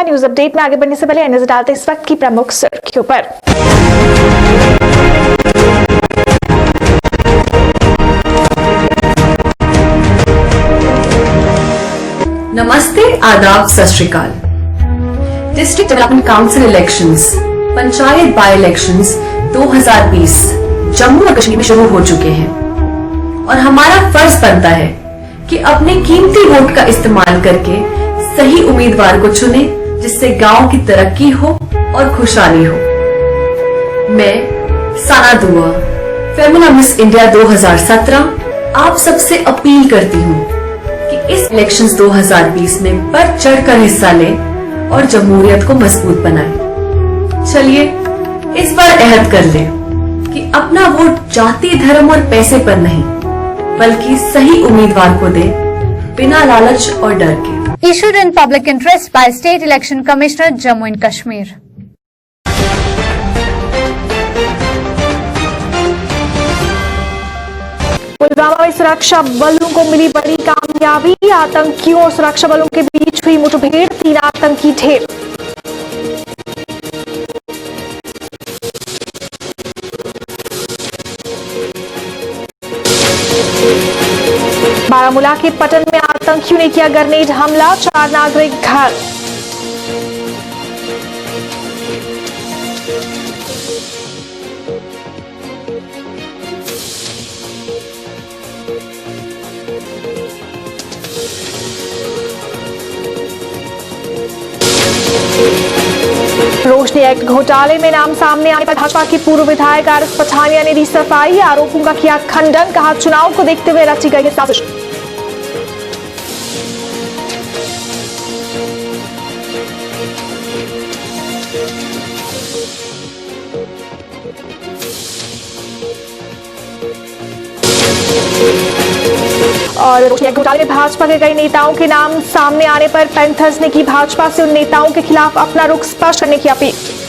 News update में आगे बढ़ने से पहले नजर डालते इस वक्त की प्रमुख सुर्खियों पर। नमस्ते, आदाब, सत श्री अकाल। District development council elections, panchayat by elections 2020 Jammu और कश्मीर में शुरू हो चुके हैं और हमारा फर्ज बनता है कि अपने कीमती वोट का इस्तेमाल करके सही उम्मीदवार को चुने जिससे गांव की तरक्की हो और खुशहाली हो। मैं साना दुआ, फेमिना मिस इंडिया 2017 आप सबसे अपील करती हूँ कि इस इलेक्शंस 2020 में बढ़ चढ़कर हिस्सा लें और जमहूरियत को मजबूत बनाएं। चलिए इस बार अहद कर लें कि अपना वोट जाति, धर्म और पैसे पर नहीं बल्कि सही उम्मीदवार को दे, बिना लालच और डर के। Issued in public interest by State Election Commissioner, Jammu and Kashmir. Pulwama में सुरक्षा बलों को मिली बड़ी कामयाबी, आतंकियों और सुरक्षा बलों के बीच हुई मुठभेड़, 3 आतंकी ढेर। बारामूला के पटन में आतंकियों ने किया ग्रेनेड हमला, 4 नागरिक घायल। रोशनी एक्ट घोटाले में नाम सामने आने पर भाजपा की पूर्व विधायक आरिफ पठानिया ने दी सफाई, आरोपों का किया खंडन, कहा चुनाव को देखते हुए रची गई साजिश। और रोशनी एक्ट घोटाले में भाजपा के कई नेताओं के नाम सामने आने पर पैंथर्स ने की भाजपा से उन नेताओं के खिलाफ अपना रुख स्पष्ट करने की अपील।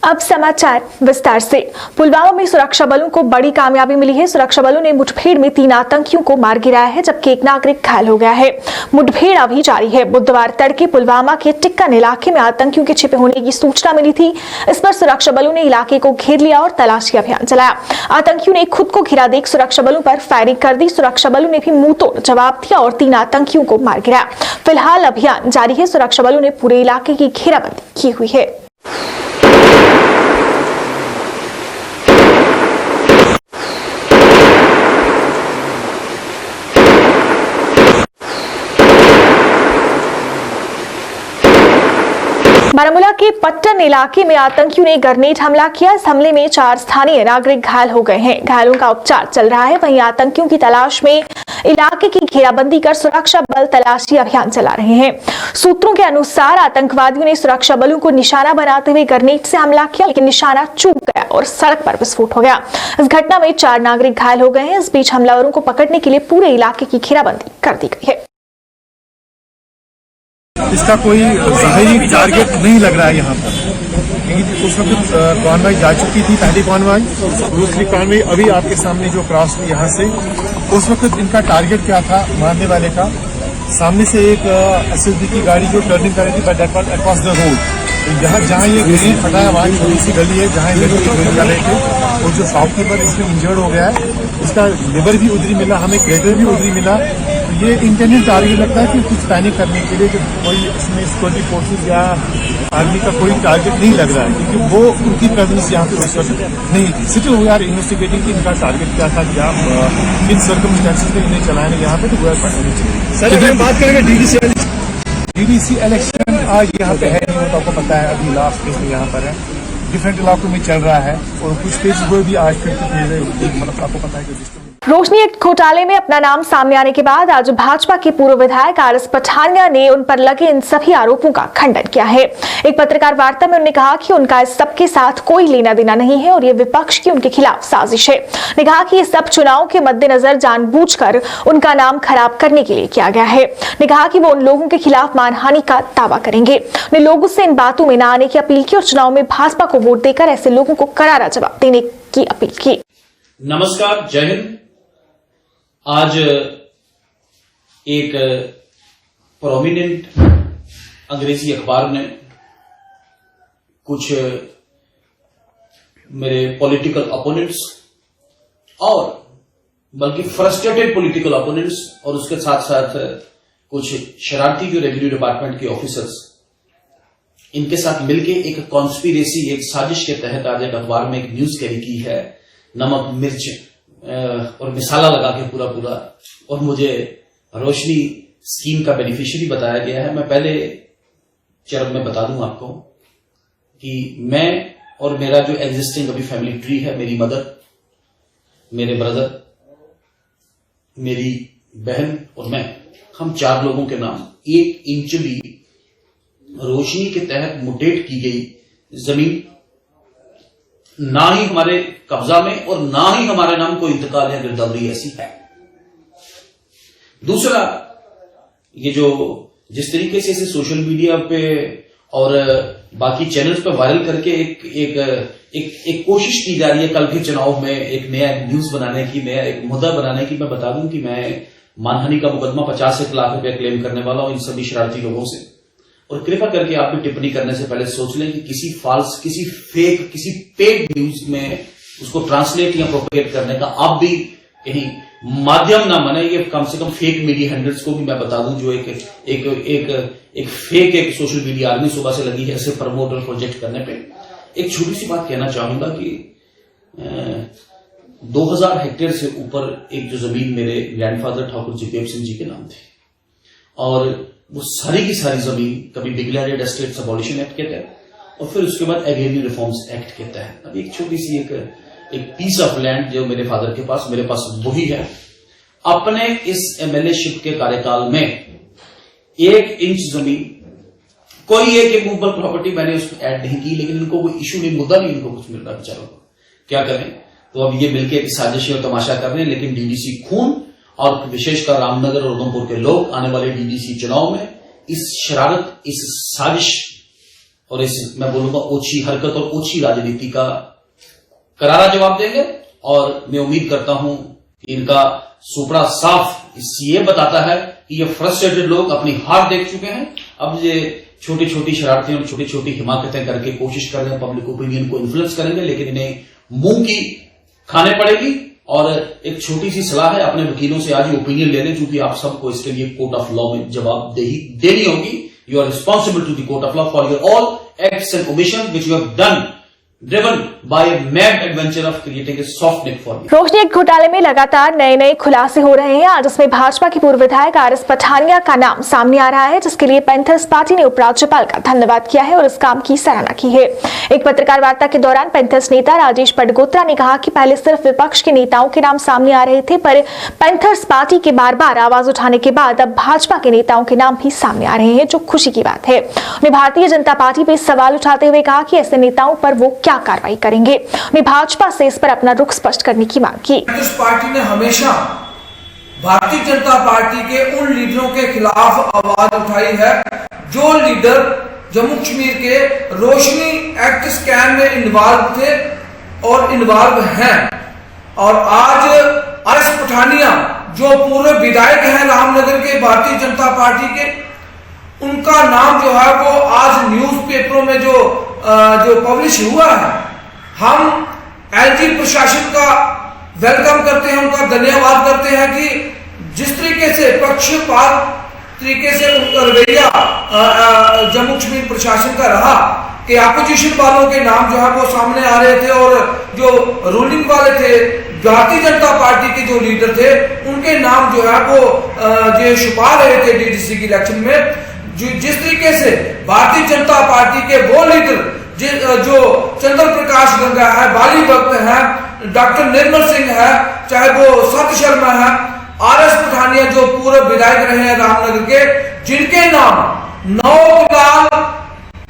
अब समाचार विस्तार से। पुलवामा में सुरक्षा बलों को बड़ी कामयाबी मिली है। सुरक्षा बलों ने मुठभेड़ में 3 आतंकियों को मार गिराया है, जबकि 1 नागरिक घायल हो गया है। मुठभेड़ अभी जारी है। बुधवार तड़के पुलवामा के टिक्कन इलाके में आतंकियों के छिपे होने की सूचना मिली थी। इस पर सुरक्षा बलों ने इलाके को घेर लिया और तलाशी अभियान चलाया। आतंकियों ने खुद को घिरा देख सुरक्षा बलों पर फायरिंग कर दी। सुरक्षा बलों ने भी मुंहतोड़ जवाब दिया और 3 आतंकियों को मार गिराया। फिलहाल अभियान जारी है। सुरक्षा बलों ने पूरे इलाके की घेराबंदी की हुई है। बारामूला के पट्टन इलाके में आतंकियों ने ग्रेनेड हमला किया। इस हमले में 4 स्थानीय नागरिक घायल हो गए हैं। घायलों का उपचार चल रहा है। वहीं आतंकियों की तलाश में इलाके की घेराबंदी कर सुरक्षा बल तलाशी अभियान चला रहे हैं। सूत्रों के अनुसार आतंकवादियों ने सुरक्षा बलों को निशाना बनाते हुए ग्रेनेड से हमला किया, लेकिन निशाना चूक गया और सड़क पर विस्फोट हो गया। इस घटना में 4 नागरिक घायल हो गए हैं। इस बीच हमलावरों को पकड़ने के लिए पूरे इलाके की घेराबंदी कर दी गई है। इसका कोई ज़ाहिरी टारगेट नहीं लग रहा है यहाँ पर, क्योंकि उस वक्त कॉन्वॉय जा चुकी थी, पहली कॉन्वॉय, दूसरी कॉन्वॉय अभी आपके सामने जो क्रॉस हुई यहाँ से। उस वक्त इनका टारगेट क्या था मारने वाले का? सामने से एक एसएसबी की गाड़ी जो टर्निंग कर रही थी अक्रॉस द रोड, तो जहाँ ये ग्रेनेड फटाया वहाँ छोटी सी गली है जहाँ ये लोग कर रहे थे, और जो शॉपकीपर इसमें इंजर्ड हो गया है, इसका लिवर भी उधरी मिला, हमें ग्रेटर भी उधरी मिला। तो ये इंटेंडेड टारगेट लगता है कि कुछ पैनिक करने के लिए, जो कोई इसमें सिक्योरिटी फोर्सेज या आर्मी का कोई टारगेट नहीं लग रहा है, क्योंकि वो उनकी प्रेजेंस यहाँ पे उस वक्त नहीं थी। सिटी वी आर इन्वेस्टिगेटिंग कि इनका टारगेट क्या था, क्या किन सर्कमस्टेंसेस में इन्हें चलाया यहाँ पे, तो वो पढ़ने चाहिए। सर अगर बात करेंगे डीडीसी इलेक्शन आज यहाँ पे है नहीं, वो तो आपको पता है, अभी लास्ट फेज में यहाँ पर है, डिफरेंट इलाकों में चल रहा है, और कुछ फेज वो भी आज फिर मतलब आपको पता है कि रोशनी एक्ट घोटाले में अपना नाम सामने आने के बाद आज भाजपा के पूर्व विधायक आरएस पठानिया ने उन पर लगे इन सभी आरोपों का खंडन किया है। एक पत्रकार वार्ता में उन्होंने कहा कि उनका इस सब के साथ कोई लेना देना नहीं है और ये विपक्ष की उनके खिलाफ साजिश है। उन्होंने कहा कि ये सब चुनाव के मद्देनजर जानबूझकर उनका नाम खराब करने के लिए किया गया है। उन्होंने कहा कि वो उन लोगों के खिलाफ मानहानि का दावा करेंगे। उन्होंने लोगों से इन बातों में न आने की अपील की और चुनाव में भाजपा को वोट देकर ऐसे लोगों को करारा जवाब देने की अपील की। नमस्कार, जय हिंद। आज एक प्रोमिनेंट अंग्रेजी अखबार ने कुछ मेरे पॉलिटिकल अपोनेंट्स और बल्कि फ्रस्ट्रेटेड पॉलिटिकल अपोनेंट्स और उसके साथ साथ कुछ शरारती जो रेवेन्यू डिपार्टमेंट के ऑफिसर्स, इनके साथ मिलके एक कॉन्स्पिरेसी, एक साजिश के तहत आज एक अखबार में एक न्यूज कैरी की है, नमक मिर्च और मिसाला लगा के पूरा, और मुझे रोशनी स्कीम का बेनिफिशियरी बताया गया है। मैं पहले चरण में बता दूं आपको कि मैं और मेरा जो एग्जिस्टिंग अभी फैमिली ट्री है, मेरी मदर, मेरे ब्रदर, मेरी बहन और मैं, हम 4 लोगों के नाम 1 इंच भी रोशनी के तहत मुटेट की गई जमीन ना ही हमारे कब्जा में और ना ही हमारे नाम कोई इंतकाल या गिरदावरी ऐसी है। दूसरा, ये जो जिस तरीके से इसे सोशल मीडिया पे और बाकी चैनल्स पे वायरल करके एक कोशिश की जा रही है कल के चुनाव में एक नया न्यूज बनाने की, नया एक मुद्दा बनाने की, मैं बता दूं कि मैं मानहानि का मुकदमा 50 लाख रुपए क्लेम करने वाला हूं इन सभी शरारती लोगों से। और कृपया करके आप भी टिप्पणी करने से पहले सोच लें कि किसी फॉल्स, किसी फेक, किसी पेड न्यूज में उसको ट्रांसलेट या प्रोपेगेट करने का आप भी कहीं माध्यम ना बने। ये कम से कम फेक मीडिया हैंडल्स को भी मैं बता दूं जो एक फेक एक सोशल मीडिया आर्मी सुबह से लगी है ऐसे प्रमोट और प्रोजेक्ट करने पे। एक छोटी सी बात कहना चाहूंगा कि 2000 हेक्टेयर से ऊपर एक जो जमीन मेरे ग्रैंडफादर ठाकुर जीपेप सिंह जी के नाम थी और वो सारी की सारी जमीन कभी डिक्लेयर्ड एस्टेट्स अबॉलिशन एक्ट के तहत और फिर उसके बाद एग्रीरियन रिफॉर्म्स एक्ट के तहत अब एक छोटी सी एक पीस ऑफ लैंड जो मेरे फादर के पास, मेरे पास वही है। अपने इस एमएलए शिप के कार्यकाल में 1 इंच जमीन, कोई एक इमूवेबल प्रॉपर्टी मैंने उसमें ऐड नहीं की, लेकिन इनको कोई इशू नहीं, मुद्दा नहीं, इनको कुछ मिल रहा बेचारों को, क्या करें। तो अब ये मिलकर एक साजिश और तमाशा कर रहे हैं, लेकिन डीडीसी खून और विशेषकर रामनगर और उधमपुर के लोग आने वाले डीडीसी चुनाव में इस शरारत, इस साजिश और इस मैं बोलूंगा ओछी हरकत और ओछी राजनीति का करारा जवाब देंगे। और मैं उम्मीद करता हूं कि इनका सुपड़ा साफ ये बताता है कि ये फ्रस्ट्रेटेड लोग अपनी हार देख चुके हैं। अब ये छोटी छोटी शरारतें और छोटी छोटी हिमाकतें करके कोशिश कर रहे हैं पब्लिक ओपिनियन को इन्फ्लुएंस करेंगे, लेकिन इन्हें मुंह की खाने पड़ेगी। और एक छोटी सी सलाह है, अपने वकीलों से आज ही ओपिनियन ले लें, क्योंकि आप सबको इसके लिए कोर्ट ऑफ लॉ में जवाबदेही देनी होगी। You are responsible to the court of law for your all acts and omission which you have done driven by a mad adventure of creating a soft neck for me. Roshni act घोटाले में लगातार नए खुलासे हो रहे हैं। आज उसमें भाजपा के पूर्व विधायक आरएस पठानिया का नाम सामने आ रहा है, जिसके लिए पैंथर्स पार्टी ने उपराज्यपाल का धन्यवाद किया है और इस काम की सराहना की है। एक पत्रकार वार्ता के दौरान पैंथर्स नेता राजेश पटगोत्रा ने कहा कि पहले सिर्फ विपक्ष के नेताओं के नाम सामने आ रहे थे, पर पैंथर्स पार्टी के बार आवाज उठाने के बाद अब भाजपा के नेताओं के नाम भी सामने आ रहे हैं, जो खुशी की बात है। उन्हें भारतीय जनता पार्टी पर सवाल उठाते हुए कहा कि ऐसे नेताओं पर वो क्या कार्रवाई करेंगे। उन्हें भाजपा से इस पर अपना रुख स्पष्ट करने की मांग की। इस पार्टी ने हमेशा भारतीय जनता पार्टी के उन लीडरों के खिलाफ आवाज उठाई है जो लीडर जम्मू कश्मीर के रोशनी एक्ट स्कैम में इन्वॉल्व थे और इन्वॉल्व हैं। और आज आरएस पठानिया जो पूर्व विधायक हैं रामनगर के भारतीय जनता पार्टी के, उनका नाम जो है वो आज न्यूज़पेपरों में जो पब्लिश हुआ है, हम एलजी प्रशासन का वेलकम करते हैं, उनका धन्यवाद करते हैं कि जिस तरीके से पक्षपात तरीके से उनका रवैया जम्मू कश्मीर प्रशासन का रहा कि अपोजिशन वालों के नाम जो है वो सामने आ रहे थे और जो रूलिंग वाले थे, भारतीय जनता पार्टी के जो लीडर थे, उनके नाम जो है वो जो छुपा रहे थे डीडीसी की इलेक्शन में। जिस तरीके से भारतीय जनता पार्टी के वो लीडर जो चंद्र प्रकाश गंगा है, बाली भक्त है, डॉक्टर निर्मल सिंह है, चाहे वो सत शर्मा है, RS पठानिया जो पूर्व विधायक रहे हैं रामनगर के, जिनके नाम 9 कनाल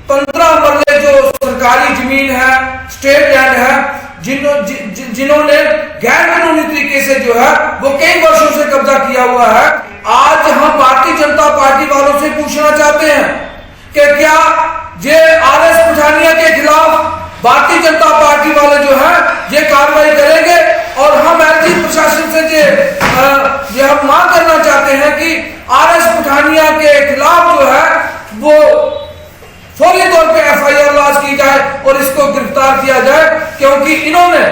15 मरले जो सरकारी जमीन है, स्टेट लैंड है, जिन्होंने गैर कानूनी तरीके से जो है वो कई वर्षों से कब्जा किया हुआ है। आज हम भारतीय जनता पार्टी वालों से पूछना चाहते हैं कि क्या ये RS पठानिया के खिलाफ भारतीय जनता पार्टी वाले जो है ये कार्रवाई करेंगे, और हम एलजी प्रशासन से ये हम मांग करना चाहते हैं कि RS पठानिया के खिलाफ जो है वो फौरी तौर पे FIR लॉन्च की जाए और इसको गिरफ्तार किया जाए, क्योंकि इन्होंने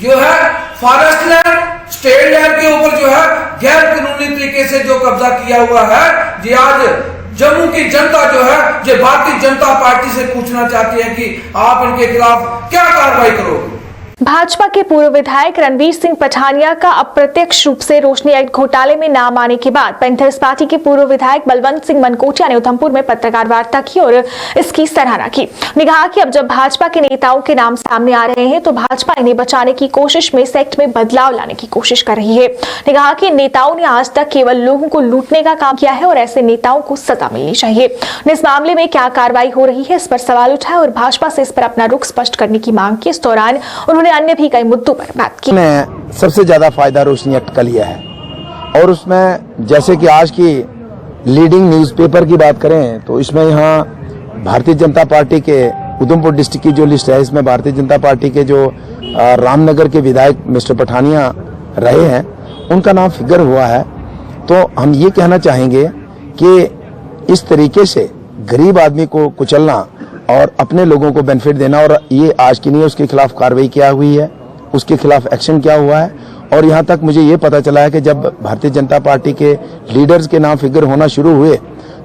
जो है फॉरेस्ट लैंड, स्टेट लैंड के ऊपर जो है गैर कानूनी तरीके से जो कब्जा किया हुआ है। जी आज जम्मू की जनता जो है ये भारतीय जनता पार्टी से पूछना चाहती है कि आप इनके खिलाफ क्या कार्रवाई करोगे। भाजपा के पूर्व विधायक रणवीर सिंह पठानिया का अप्रत्यक्ष रूप से रोशनी एक्ट घोटाले में नाम आने के बाद पैंथर्स पार्टी के पूर्व विधायक बलवंत सिंह मनकोटिया ने उधमपुर में पत्रकार वार्ता की और इसकी सराहना की। उन्होंने कहा कि अब जब भाजपा के नेताओं के नाम सामने आ रहे हैं तो भाजपा इन्हें बचाने की कोशिश में इस एक्ट में बदलाव लाने की कोशिश कर रही है। उन्होंने कहा कि नेताओं ने आज तक केवल लोगों को लूटने का काम किया है और ऐसे नेताओं को सजा मिलनी चाहिए। इस मामले में क्या कार्रवाई हो रही है, इस पर सवाल उठाया और भाजपा से इस पर अपना रुख स्पष्ट करने की मांग की। इस दौरान उन्होंने अन्य भी कई मुद्दों पर बात की। मैं सबसे ज्यादा फायदा रोशनी एक्ट का लिया है और उसमें जैसे कि आज की लीडिंग न्यूज़पेपर की बात करें तो इसमें यहाँ भारतीय जनता पार्टी के उधमपुर डिस्ट्रिक्ट की जो लिस्ट है, इसमें भारतीय जनता पार्टी के जो रामनगर के विधायक मिस्टर पठानिया रहे हैं उनका नाम फिगर हुआ है। तो हम ये कहना चाहेंगे कि इस तरीके से गरीब आदमी को कुचलना और अपने लोगों को बेनिफिट देना, और ये आज की नहीं है, उसके खिलाफ कार्रवाई क्या हुई है, उसके खिलाफ एक्शन क्या हुआ है। और यहाँ तक मुझे ये पता चला है कि जब भारतीय जनता पार्टी के लीडर्स के नाम फिगर होना शुरू हुए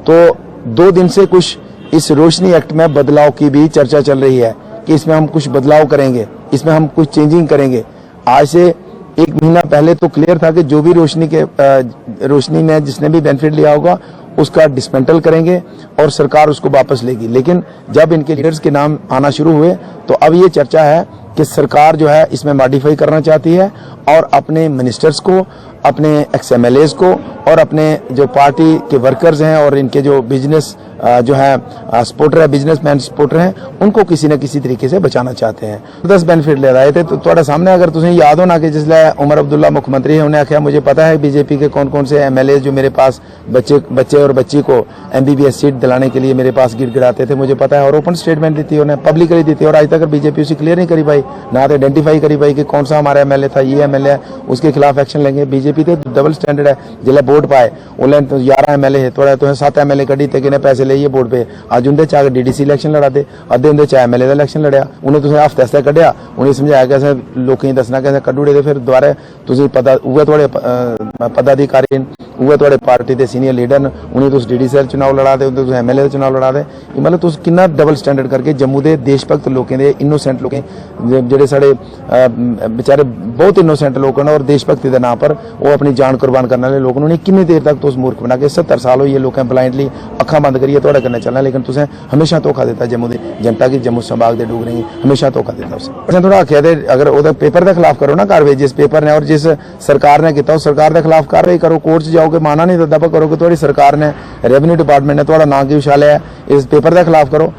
तो 2 दिन से कुछ इस रोशनी एक्ट में बदलाव की भी चर्चा चल रही है कि इसमें हम कुछ बदलाव करेंगे, इसमें हम कुछ चेंजिंग करेंगे। आज से 1 महीना पहले तो क्लियर था कि जो भी रोशनी में जिसने भी बेनिफिट लिया होगा उसका डिसमेंटल करेंगे और सरकार उसको वापस लेगी। लेकिन जब इनके लीडर्स के नाम आना शुरू हुए तो अब ये चर्चा है कि सरकार जो है इसमें मॉडिफाई करना चाहती है और अपने मिनिस्टर्स को, अपने XMLAs को और अपने जो पार्टी के वर्कर्स हैं और इनके जो बिजनेस जो है सपोर्टर है, बिजनेसमैन सपोर्टर हैं, उनको किसी न किसी तरीके से बचाना चाहते हैं। 10 बेनिफिट ले रहे थे तो थोड़ा सामने अगर तुझे याद हो ना कि जिसले उमर अब्दुल्ला मुख्यमंत्री है उन्हें आख्या मुझे पता है बीजेपी के कौन कौन से MLA जो मेरे पास बच्चे और बच्ची को MBBS सीट दिलाने के लिए मेरे पास गिड़गिड़ाते थे, मुझे पता है। और ओपन स्टेटमेंट दी थी उन्हें, पब्लिकली दी थी और आज तक बीजेपी उसे क्लियर नहीं करी पाई, ना तो आइडेंटिफाई करी पाई कि कौन सा हमारा MLA था, ये MLA है, उसके खिलाफ एक्शन लेंगे। बीजेपी तो डबल स्टैंडर्ड है, जिले वोट पाए उन्हें तो 11 MLA है, थोड़ा तो 7 MLA कड़ी थे कि पैसे ले वोट पे। आज उन्हें चाहे DDC इलेक्शन लड़ा दे, अद्धे उन्हें चाहे MLA का इलेक्शन लड़िया, उन्हें तुझे हफ्ते हफ्ते कढ़िया, उन्हें समझाया कैसे लोगों दसना कैसे कड्डूड़े दे, फिर दोबारा तुझे पता उए थोड़े पदाधिकारी उए थोड़े पार्टी के सीनियर लीडर ने उन्हें तुस DDC चुनाव लड़ा दे, उन्हें MLA का चुनाव लड़ा दे। मतलब तुस कितना डबल स्टैंडर्ड करके जम्मू के देशभक्त लोगों के इनोसेंट लोग जेडे साढ़े बेचारे बहुत इनोसेंट लोग हैं और देशभक्ति के नाम पर वो अपनी जान कुर्बान करने वाले लोग उन्हें किन्नी देर तक तुस मूर्ख बना के 70 साल हुई लोगों ब्लाइंडली अखा बंद करिए थोड़ा करना चलना, लेकिन तुसें हमेशा धोखा देता जम्मू की जनता की, जम्मू संभाग के डोगरे की हमेशा धोखा देता उसे। थोड़ा आख्या दे अगर वो पेपर के खिलाफ करो ना कार्रवाई, जिस पेपर ने और जिस सरकार ने किया उस सरकार के खिलाफ कार्रवाई करो, कोर्ट च जाओगे, माना नहीं तो दबा करो कि थोड़ी सरकार ने रेवन्यू डिपार्टमेंट ने थोड़ा ना की उछालिया है, इस पेपर के खिलाफ करो।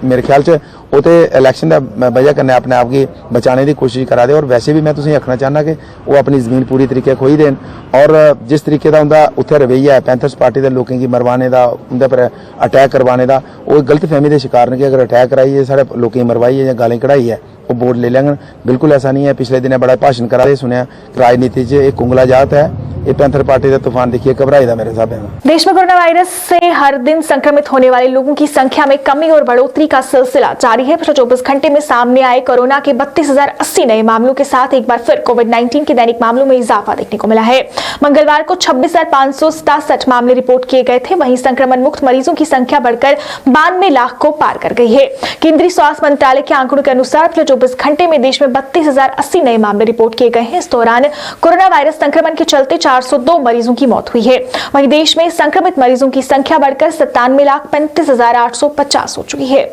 मेरे ख्याल से वो तो इलेक्शन का वजह करने अपने आप की बचाने की कोशिश करा दे। और वैसे भी मैं तुझे आखना चाहना कि वो अपनी जमीन पूरी तरीके खोई देन और जिस तरीके का उनका उत्थे रवैया है पैंथर्स पार्टी के लोगों की मरवाने का, उनके पर अटैक करवाने का, वो गलत फहमी के शिकार ने कि अगर अटैक कराइए सारे लोगों की मरवाई है या गाली कढ़ाई है वो वोट ले लेंगे। बिल्कुल ऐसा नहीं है। पिछले दिन बड़ा भाषण करा सुनया राजनीति च एक कुंगला जात है, ये पैंथर पार्टी का तूफान देखिए घबराई मेरे हिसाब में। देश में कोरोना वायरस से हर दिन संक्रमित होने वाले लोगों की संख्या में कमी और बढ़ोतरी का सिलसिला जारी है। पिछले 24 घंटे में सामने आए कोरोना के 32,080 नए मामलों के साथ एक बार फिर कोविड-19 के दैनिक मामलों में इजाफा देखने को मिला है। मंगलवार को 26,567 मामले रिपोर्ट किए गए थे। वहीं संक्रमण मुक्त मरीजों की संख्या बढ़कर 92 लाख को पार कर गई है। केंद्रीय स्वास्थ्य मंत्रालय के आंकड़ों के अनुसार पिछले 24 घंटे में देश में 32,080 नए मामले रिपोर्ट किए गए हैं। इस दौरान कोरोना वायरस संक्रमण के चलते 402 मरीजों की मौत हुई है। वहीं देश में संक्रमित मरीजों की संख्या बढ़कर 97,35,850 हो चुकी है।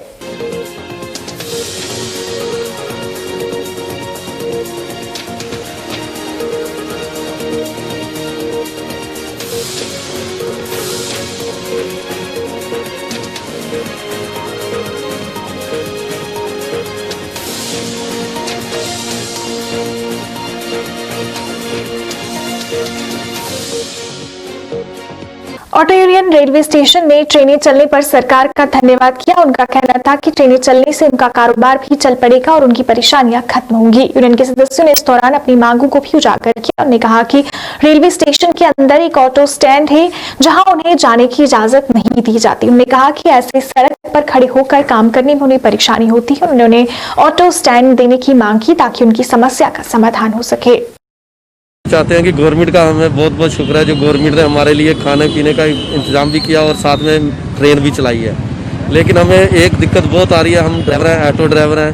ऑटो यूनियन रेलवे स्टेशन में ट्रेनें चलने पर सरकार का धन्यवाद किया। उनका कहना था कि ट्रेनें चलने से उनका कारोबार भी चल पड़ेगा और उनकी परेशानियां खत्म होंगी। यूनियन के सदस्यों ने इस दौरान अपनी मांगों को भी उजागर किया। उन्होंने कहा कि रेलवे स्टेशन के अंदर एक ऑटो स्टैंड है जहां उन्हें जाने की इजाजत नहीं दी जाती। उन्होंने कहा कि ऐसे सड़क पर खड़े होकर काम करने में उन्हें परेशानी होती है। उन्होंने ऑटो स्टैंड देने की मांग की ताकि उनकी समस्या का समाधान हो सके। चाहते हैं कि गवर्नमेंट का हमें बहुत बहुत शुक्र है जो गवर्नमेंट ने हमारे लिए खाने पीने का इंतजाम भी किया और साथ में ट्रेन भी चलाई है। लेकिन हमें एक दिक्कत बहुत आ रही है, हम ड्राइवर हैं, ऑटो ड्राइवर हैं,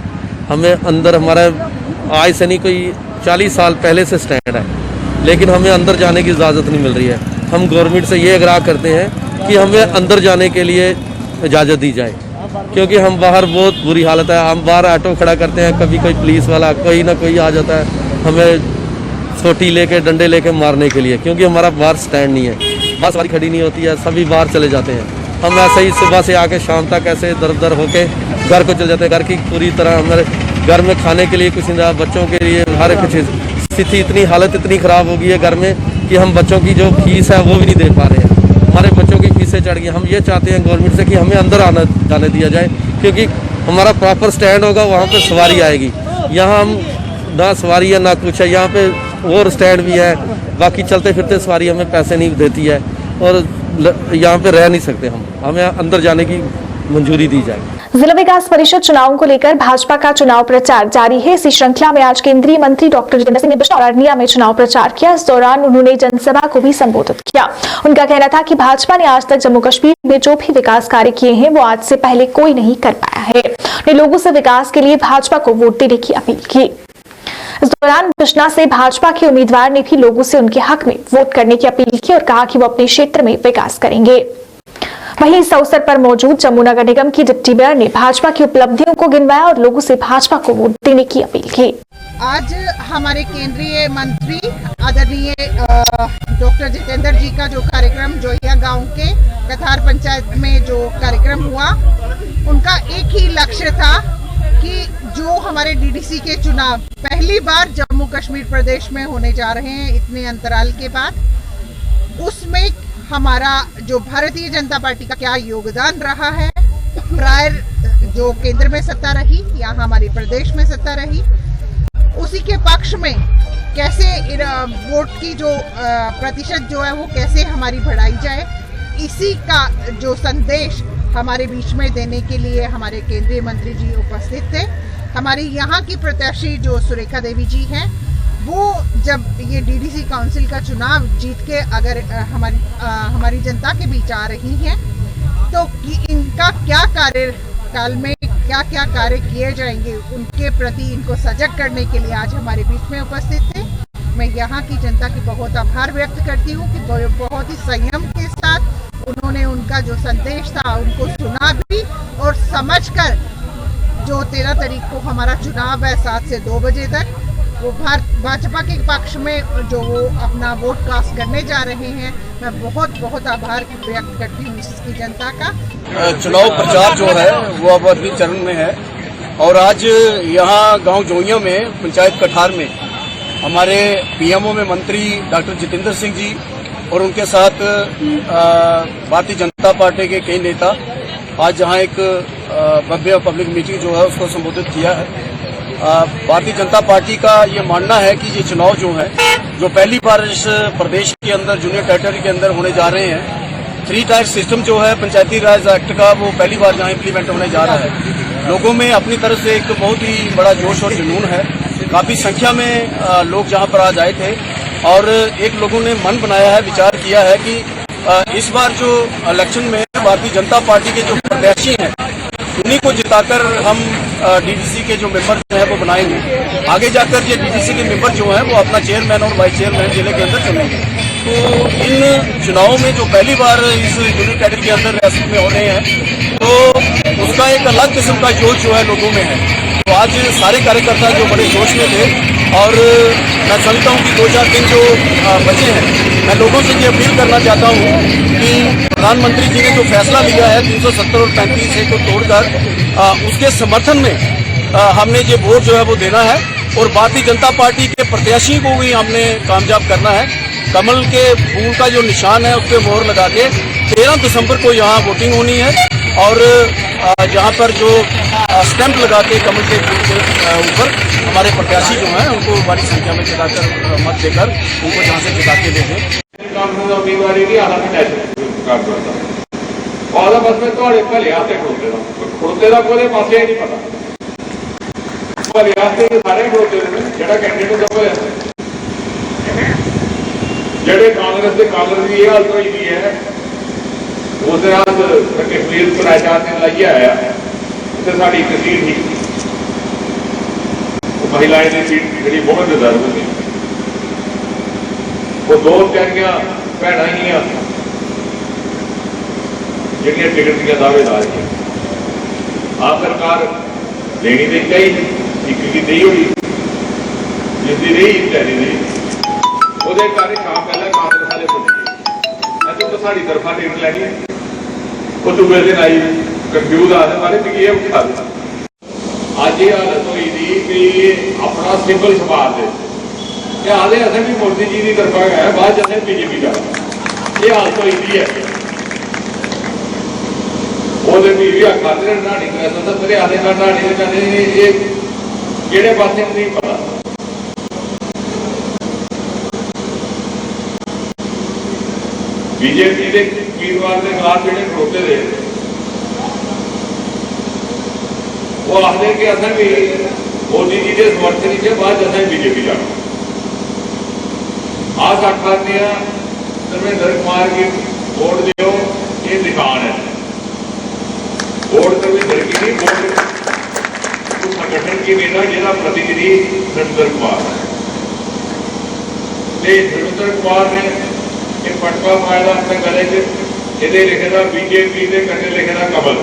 हमें अंदर हमारा आज से नहीं कोई 40 साल पहले से स्टैंड है, लेकिन हमें अंदर जाने की इजाज़त नहीं मिल रही है। हम गवर्नमेंट से ये आग्रह करते हैं कि हमें अंदर जाने के लिए इजाज़त दी जाए, क्योंकि हम बाहर बहुत बुरी हालत है। हम बाहर ऑटो खड़ा करते हैं, कभी कोई पुलिस वाला कोई ना कोई आ जाता है हमें छोटी लेके डंडे लेके मारने के लिए, क्योंकि हमारा बाहर स्टैंड नहीं है, बस सवारी खड़ी नहीं होती है, सभी बाहर चले जाते हैं। हम ऐसे ही सुबह से आके शाम तक ऐसे दर दर होके घर को चले जाते हैं। घर की पूरी तरह हमारे घर में खाने के लिए कुछ नहीं रहा, बच्चों के लिए हर एक चीज़ स्थिति इतनी हालत इतनी ख़राब हो गई है घर में कि हम बच्चों की जो फीस है वो भी नहीं दे पा रहे हैं। हमारे बच्चों की फीसें चढ़ गई। हम ये चाहते हैं गवर्नमेंट से कि हमें अंदर आना जाने दिया जाए, क्योंकि हमारा प्रॉपर स्टैंड होगा, वहाँ पर सवारी आएगी। यहाँ हम ना सवारी है ना कुछ है, यहाँ पे और स्टैंड भी है, बाकी चलते फिरते सवारी हमें पैसे नहीं देती है और यहाँ पे रह नहीं सकते हम, हमें अंदर जाने की मंजूरी दी जाए। जिला विकास परिषद चुनावों को लेकर भाजपा का चुनाव प्रचार जारी है। इसी श्रृंखला में आज केंद्रीय मंत्री डॉक्टर जितेंद्र सिंह ने बिजनौर और अरनिया में चुनाव प्रचार किया। इस दौरान उन्होंने जनसभा को भी संबोधित किया। उनका कहना था कि भाजपा ने आज तक जम्मू कश्मीर में जो भी विकास कार्य किए हैं वो आज से पहले कोई नहीं कर पाया है। उन्होंने लोगों से विकास के लिए भाजपा को वोट देने की अपील की। इस दौरान बिजनौर से भाजपा के उम्मीदवार ने भी लोगों से उनके हक में वोट करने की अपील की और कहा कि वो अपने क्षेत्र में विकास करेंगे। वहीं इस अवसर पर मौजूद जम्मू नगर निगम की डिप्टी मेयर ने भाजपा की उपलब्धियों को गिनवाया और लोगों से भाजपा को वोट देने की अपील की। आज हमारे केंद्रीय मंत्री आदरणीय डॉक्टर जितेंद्र जी का जो कार्यक्रम जोहिया गांव के कथार पंचायत में जो कार्यक्रम हुआ, उनका एक ही लक्ष्य था कि जो हमारे डीडीसी के चुनाव पहली बार जम्मू कश्मीर प्रदेश में होने जा रहे हैं इतने अंतराल के बाद, उसमें हमारा जो भारतीय जनता पार्टी का क्या योगदान रहा है, प्रायर जो केंद्र में सत्ता रही या हमारे प्रदेश में सत्ता रही, उसी के पक्ष में कैसे वोट की जो प्रतिशत जो है वो कैसे हमारी बढ़ाई जाए, इसी का जो संदेश हमारे बीच में देने के लिए हमारे केंद्रीय मंत्री जी उपस्थित थे। हमारी यहाँ की प्रत्याशी जो सुरेखा देवी जी हैं, वो जब ये डीडीसी काउंसिल का चुनाव जीत के अगर हमारी जनता के बीच आ रही हैं, तो इनका क्या कार्यकाल में क्या क्या कार्य किए जाएंगे, उनके प्रति इनको सजग करने के लिए आज हमारे बीच में उपस्थित थे। मैं यहाँ की जनता की बहुत आभार व्यक्त करती हूँ कि बहुत ही संयम के साथ उन्होंने उनका जो संदेश था उनको सुना भी और समझकर जो 13 तारीख को हमारा चुनाव है 7 से 2 बजे तक, वो भाजपा के पक्ष में जो वो अपना वोट कास्ट करने जा रहे हैं, मैं बहुत बहुत आभार व्यक्त करती हूँ इसकी जनता का। चुनाव प्रचार जो है वो अब अगले चरण में है और आज यहाँ गांव जोइया में पंचायत कठार में हमारे पीएमओ में मंत्री डॉक्टर जितेंद्र सिंह जी और उनके साथ भारतीय जनता पार्टी के कई नेता आज जहां एक भव्य पब्लिक मीटिंग जो है उसको संबोधित किया है। भारतीय जनता पार्टी का ये मानना है कि ये चुनाव जो है जो पहली बार इस प्रदेश के अंदर जूनियर टेरिटरी के अंदर होने जा रहे हैं, 3 टायर सिस्टम जो है पंचायती राज एक्ट का वो पहली बार जहां इम्प्लीमेंट होने जा रहा है। लोगों में अपनी तरफ से एक बहुत ही बड़ा जोश और जुनून है। काफी संख्या में लोग जहां पर आज आए थे और एक लोगों ने मन बनाया है, विचार किया है कि इस बार जो इलेक्शन में भारतीय जनता पार्टी के जो प्रत्याशी हैं उन्हीं को जिताकर हम डीडीसी के जो मेंबर हैं वो बनाएंगे। आगे जाकर ये डीडीसी के मेंबर जो हैं वो अपना चेयरमैन और वाइस चेयरमैन जिले के अंदर चुनेंगे। तो इन चुनावों में जो पहली बार इस यूनियन टेरिटरी के अंदर रियासत में हो रहे हैं तो उसका एक अलग किस्म का जोश जो है लोगों में है। तो आज सारे कार्यकर्ता जो बड़े जोश में थे और मैं समझता हूँ कि 2-4 दिन जो बचे हैं, मैं लोगों से ये अपील करना चाहता हूँ कि प्रधानमंत्री जी ने जो फैसला लिया है 370 और 35 को तोड़कर उसके समर्थन में हमने ये वोट जो है वो देना है और भारतीय जनता पार्टी के प्रत्याशी को भी हमने कामयाब करना है। कमल के फूल का जो निशान है उस पर मोहर लगा के 13 दिसंबर को यहाँ वोटिंग होनी है। और जहाँ पर जो स्टैंप लगा के कमल के फूल के ऊपर हमारे प्रत्याशी जो हैं उनको बड़ी संख्या में जिताकर मत देकर उनको जहाँ से जिता के देंगे। उम्मीदवारी नहीं आना बस मैं थोड़े भले हाथ खड़ोते का कोई पास नहीं पता भले हाथ सारे खड़ोते जो कैंडिडेट दबो ਜਿਹੜੇ ਕਾਂਗਰਸ ਦੇ ਕਾਲਰ ਦੀ ਇਹ ਹਾਲਤ ਹੋਈ ਹੈ ਉਸ ਰਾਤ ਕਸ਼ਮੀਰ ਪ੍ਰਸ਼ਾਸਨ ਨੇ ਲਾਇਆ ਆਇਆ ਤੇ ਸਾਡੀ ਇੱਕ ਸੀਟ ਸੀ ਉਹ ਮਹਿਲਾਵਾਂ ਦੀ ਸੀਟ ਜਿਹੜੀ ਬਹੁਤ ਰਿਜ਼ਰਵ ਸੀ ਉਹ ਦੋ ਚਾਰੀਆਂ ਭੈਣਾਂ ਹੀਆਂ ਜਿਹੜੀਆਂ ਟਿਕਟ ਦੀਆਂ ਦਾਅਵੇਦਾਰ ਸੀ ਆਖਰਕਾਰ ਦੇਣੀ ਤੇ ਚਾਹੀਦੀ ਇੱਕ ਕੀ ਦੇਈ ਹੋਈ ਜਿਸ ਦੀ ਰਹੀ ਚਾਹੀਦੀ ਨਹੀਂ ਉਹਦੇ ਘਰ ਸ਼ਾਮ ਪਹਿਲਾਂ ਕਾਂਗਰਸ ਵਾਲੇ ਬੋਲੇ ਅਸੀਂ ਤਾਂ ਸਾਡੀ ਤਰਫਾ ਟਿਕਟ ਲੈਣੀ ਹੈ ਉਹ ਦੂਏ ਦਿਨ ਆਈ ਕੰਫਿਊਜ਼ ਆ ਦੇ ਬਾਰੇ ਵੀ ਇਹ ਉਠਾ ਦੇ ਅੱਜ ਇਹ ਹਾਲਤ ਹੋਈ ਦੀ ਕਿ ਆਪਣਾ ਸਿੰਬਲ ਸਮਾਜ ਦੇ ਇਹ ਆਦੇ ਅਸੀਂ ਵੀ ਮੋਦੀ ਜੀ ਦੀ ਤਰਫਾ ਹੈ ਬਾਅਦ ਅਸੀਂ ਬੀਜੇਪੀ ਦਾ ਇਹ ਹਾਲਤ ਹੋਈ ਦੀ ਹੈ ਉਹਦੇ ਵੀ ਅੱਖਾਂ ਤੇ ਢਾਣੀ ਕਰਾ ਤਾਂ ਮੇਰੇ ਆਦੇ ਨਾਲ ਢਾਣੀ ਦੇ ਕਹਿੰਦੇ ਇਹ ਕਿਹੜੇ ਪਾਸੇ ਨੂੰ ਨਹੀਂ ਪਤਾ बीजेपी के उम्मीदवार के खिलाफ जो खड़ोते थे वो आखते कि असं भी मोदी जी के समर्थन के बाद असं बीजेपी जाना आज आखते हैं धर्मेंद्र कुमार की वोट दो ये निशान है वोट धर्मेंद्र की नहीं वोट संगठन की नेता जिला प्रतिनिधि धर्मेंद्र कुमार धर्मेंद्र कुमार ने पटवा पाया अपने गले च लिखेगा बीजेपी के कटे लिखेगा कमल।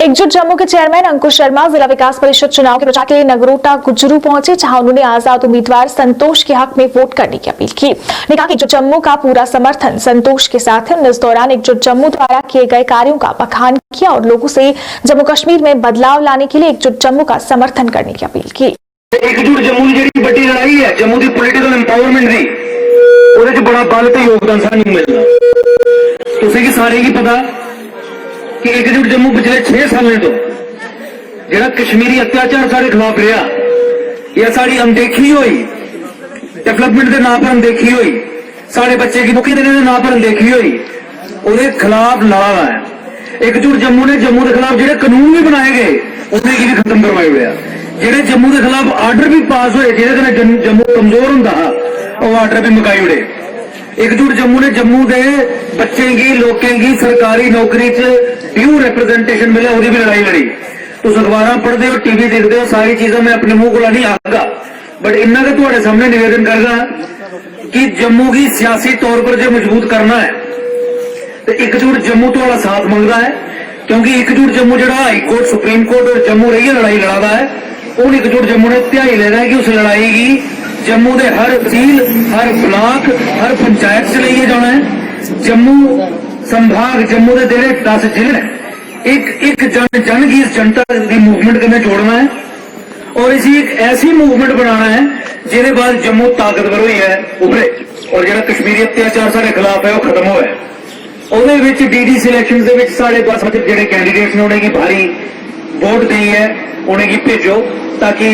एकजुट जम्मू के चेयरमैन अंकुश शर्मा जिला विकास परिषद चुनाव के प्रचार के लिए नगरोटा गुज्जरू पहुंचे, जहां उन्होंने आजाद उम्मीदवार संतोष के हक में वोट करने की अपील की। ने कहा कि एकजुट जम्मू का पूरा समर्थन संतोष के साथ है। इस दौरान एकजुट जम्मू द्वारा किए गए कार्यों का बखान किया और लोगों से जम्मू कश्मीर में बदलाव लाने के लिए एकजुट जम्मू का समर्थन करने की अपील की। एकजुट जम्मू की जी बड़ी लड़ाई है जम्मू की पोलिटिकल एम्पावरमेंट की बड़ा बल तो योगदान सानू मिलना तुझे सारे ही पता कि एकजुट जम्मू पिछले 6 सालों तो जो कश्मीरी अत्याचार सारे खिलाफ रहा या साड़ी अनदेखी हुई डेवलपमेंट के नाम पर अनदेखी हुई साढ़े बच्चे की मुखी देने के नाम पर अनदेखी हुई उसके खिलाफ लड़ा है। एकजुट जम्मू ने जम्मू के खिलाफ जो कानून भी बनाए गए उन्हें भी खत्म करवाए हुए जो जम्मू के खिलाफ आर्डर भी पास हुए जिन्हें जम्मू कमजोर होंगे वो आर्डर भी मुकाई उड़े। एकजुट जम्मू ने जम्मू के बच्चे की लोगों की सरकारी नौकरी च ड्यू रिप्रेजेंटेशन मिले उसकी भी लड़ाई लड़ी। तुम अखबार पढ़ते हो टीवी देखते हो सारी चीजें मैं अपने मुंह को नहीं आऊंगा बट इन्ना के तुम्हारे सामने निवेदन करना कि जम्मू की सियासी तौर पर जो मजबूत करना है तो एकजुट जम्मू तो साथ मंगता है क्योंकि एकजुट जम्मू जो हाई कोर्ट सुप्रीम कोर्ट और जम्मू रही लड़ाई लड़ा है उन एकजुट जम्मू ने ध्याई लेना है कि उस लड़ाई की जम्मू के हर तहसील हर ब्लॉक हर पंचायत से लेके जाना है। जम्मू संभाग जम्मू के जेडे 10 जिले एक जन की जनता की मूवमेंट करने जोड़ना है और इसी एक ऐसी मूवमेंट बनाना है जिसके बाद जम्मू ताकतवर हुई है उभरे और जो कश्मीरी अत्याचार सारे खिलाफ है वो खत्म हो डीडी सिलेक्शन साढ़े 10 जो कैंडीडेट ने उन्हें भारी वोट दी है उन्हें भेजो ताकि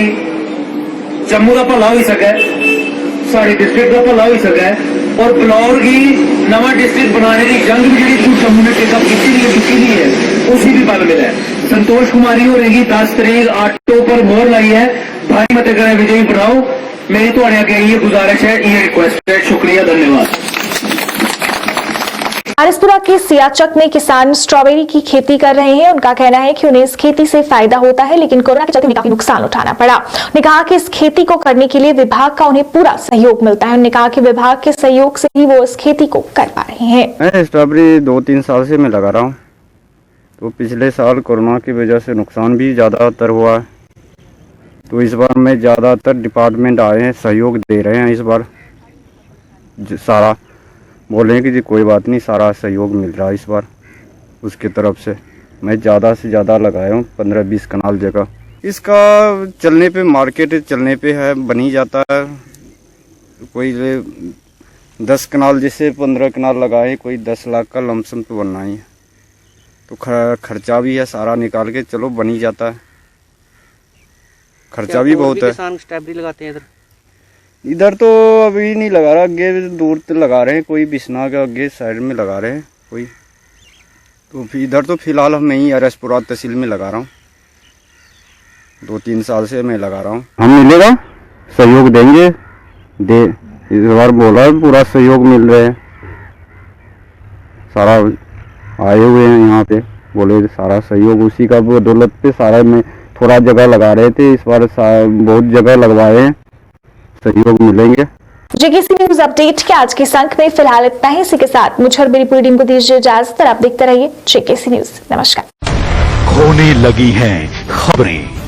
जम्मू का भला हो सके साड़ी डिस्ट्रिक्ट का भला हो सके और ब्लॉक की नवा डिस्ट्रिक्ट बनाने की जंग भी जी जम्मू ने टेकअप की है उसी भी बल मिला है। संतोष कुमारी हो रहेगी 10 तारीख ऑटो पर मोहर लाई है भारी मत करें विजयी बनाओ मेरी थोड़े आगे ये गुजारिश है ये रिक्वेस्ट है। शुक्रिया धन्यवाद। आरएसपुरा के सियाचक में किसान स्ट्रॉबेरी की खेती कर रहे हैं। उनका कहना है कि उन्हें इस खेती से फायदा होता है लेकिन कोरोना के चलते उन्हें काफी नुकसान उठाना पड़ा। उन्होंने कहा कि इस खेती को करने के लिए विभाग का उन्हें पूरा सहयोग मिलता है। उन्होंने कहा कि विभाग के सहयोग से ही वो इस खेती को कर पा रहे हैं। मैं स्ट्रॉबेरी 2-3 साल से मैं लगा रहा हूँ तो पिछले साल कोरोना की वजह से नुकसान भी ज़्यादातर हुआ तो इस बार में ज़्यादातर डिपार्टमेंट आए हैं सहयोग दे रहे हैं। इस बार सारा बोले कि जी कोई बात नहीं सारा सहयोग मिल रहा है इस बार उसकी तरफ से। मैं ज़्यादा से ज़्यादा लगाया हूँ 15-20 कनाल जगह। इसका चलने पे मार्केट चलने पे है बनी जाता है कोई 10 कनाल जैसे 15 कनाल लगाए, कोई 10 लाख का लमसम तो बनना ही है। तो खर्चा भी है सारा निकाल के, चलो बन ही जाता है, खर्चा भी बहुत है। किसान स्ट्रॉबेरी लगाते हैं इधर तो अभी नहीं लगा रहा, आगे दूर तो लगा रहे हैं, कोई बिस्ना के आगे साइड में लगा रहे हैं कोई। तो इधर तो फिलहाल मैं ही अरसपुरा तहसील में लगा रहा हूँ, 2-3 साल से मैं लगा रहा हूँ। हम मिलेगा, सहयोग देंगे, इस बार बोला है पूरा सहयोग मिल रहा है, सारा आए हुए हैं यहाँ पे, बोले सारा सहयोग उसी का बदौलत पे सारा में थोड़ा जगह लगा रहे थे, इस बार बहुत जगह लगवाए हैं, सहयोग मिलेंगे। जेकेसी न्यूज अपडेट के आज के अंक में फिलहाल इतना ही। इसी के साथ मुझे और मेरी पूरी टीम को दीजिए इजाजत, आप देखते रहिए जेकेसी न्यूज। नमस्कार। होने लगी हैं खबरें।